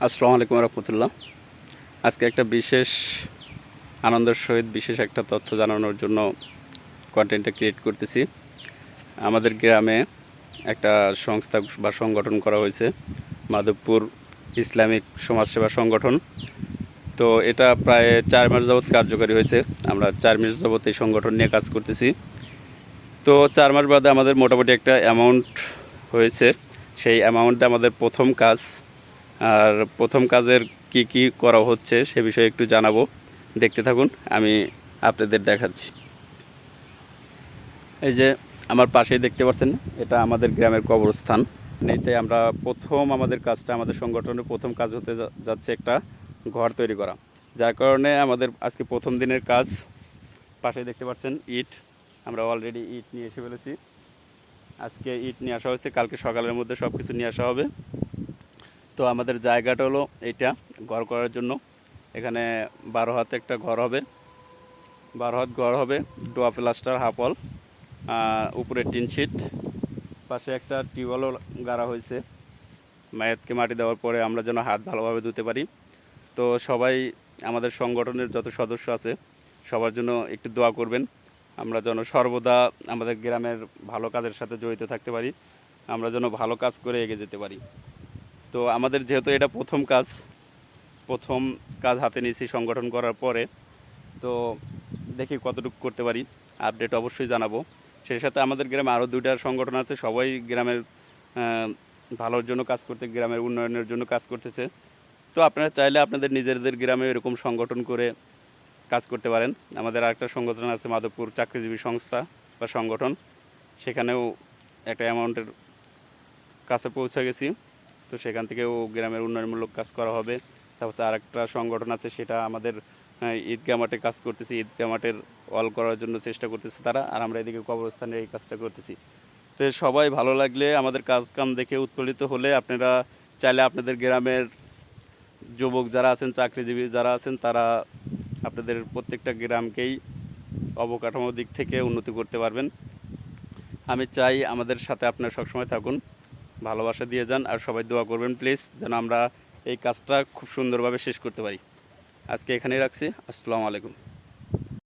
আসসালামু আলাইকুম রহমতুল্লাহ। আজকে একটা বিশেষ আনন্দের সহিত বিশেষ একটা তথ্য জানানোর জন্য কন্টেন্টটা ক্রিয়েট করতেছি। আমাদের গ্রামে একটা সংস্থা বা সংগঠন করা হয়েছে, মাধবপুর ইসলামিক সমাজসেবা সংগঠন। তো এটা প্রায় 4 মাস যাবৎ কার্যকারী হয়েছে। আমরা 4 মাস যাবৎ এই সংগঠন নিয়ে কাজ করতেছি। তো 4 মাস বাদে আমাদের মোটামুটি একটা অ্যামাউন্ট হয়েছে। সেই অ্যামাউন্টে আমাদের প্রথম কাজ, আর প্রথম কাজের কি কি করা হচ্ছে সে বিষয়ে একটু জানাবো। দেখতে থাকুন, আমি আপনাদের দেখাচ্ছি। এই যে আমার পাশেই দেখতে পাচ্ছেন, এটা আমাদের গ্রামের কবরস্থান। এইতে আমরা আমাদের কাজটা, আমাদের সংগঠনের প্রথম কাজ হতে যাচ্ছে একটা ঘর তৈরি করা। যার কারণে আমাদের আজকে প্রথম দিনের কাজ। পাশেই দেখতে পাচ্ছেন ইট, আমরা অলরেডি ইট নিয়ে এসে ফেলেছি। আজকে ইট নিয়ে আসা হয়েছে, কালকে সকালের মধ্যে সব কিছু নিয়ে আসা হবে। তো আমাদের জায়গাটা হলো এইটা, ঘর করার জন্য। এখানে 12 হাত একটা ঘর হবে, 12 হাত ঘর হবে, ডোয়া প্লাস্টার হাফল, উপরে টিন শিট, পাশে একটা টিউবওয়েলও গাড়া হয়েছে। মায়াতকে মাটি দেওয়ার পরে আমরা যেন হাত ভালোভাবে ধুতে পারি। তো সবাই, আমাদের সংগঠনের যত সদস্য আছে সবার জন্য একটু দোয়া করবেন। আমরা যেন সর্বদা আমাদের গ্রামের ভালো কাজের সাথে জড়িত থাকতে পারি, আমরা যেন ভালো কাজ করে এগিয়ে যেতে পারি। তো আমাদের যেহেতু এটা প্রথম কাজ হাতে নিয়েছি সংগঠন করার পরে, তো দেখি কতটুকু করতে পারি, আপডেট অবশ্যই জানাবো। সেই সাথে আমাদের গ্রামে আরও 2টা সংগঠন আছে, সবাই গ্রামের ভালোর জন্য কাজ করতে, গ্রামের উন্নয়নের জন্য কাজ করতেছে। তো আপনারা চাইলে আপনাদের নিজেদের গ্রামে এরকম সংগঠন করে কাজ করতে পারেন। আমাদের আরেকটা সংগঠন আছে, মাধবপুর চাকরিজীবী সংস্থা বা সংগঠন, সেখানেও একটা অ্যামাউন্টের কাছে পৌঁছে গেছি। তো সেখান থেকেও গ্রামের উন্নয়নমূলক কাজ করা হবে। তারপর আরেকটা সংগঠন আছে, সেটা আমাদের ঈদগাহ মাঠে কাজ করতেছি, ঈদগাহ মাঠের ওয়াল করার জন্য চেষ্টা করতেছে তারা, আর আমরা এদিকে কবরস্থানে এই কাজটা করতেছি। তো সবাই ভালো লাগলে, আমাদের কাজ কাম দেখে উৎফুল্লিত হলে, আপনারা চাইলে আপনাদের গ্রামের যুবক যারা আছেন, চাকরিজীবী যারা আছেন, তারা আপনাদের প্রত্যেকটা গ্রামকেই অবকাঠামো দিক থেকে উন্নতি করতে পারবেন। আমি চাই আমাদের সাথে আপনারা সবসময় থাকুন, ভালোবাসা দিয়ে যান, আর সবাই দোয়া করবেন প্লিজ, যেন আমরা এই কাজটা খুব সুন্দরভাবে শেষ করতে পারি। আজকে এখানেই রাখছি। আসসালামু আলাইকুম।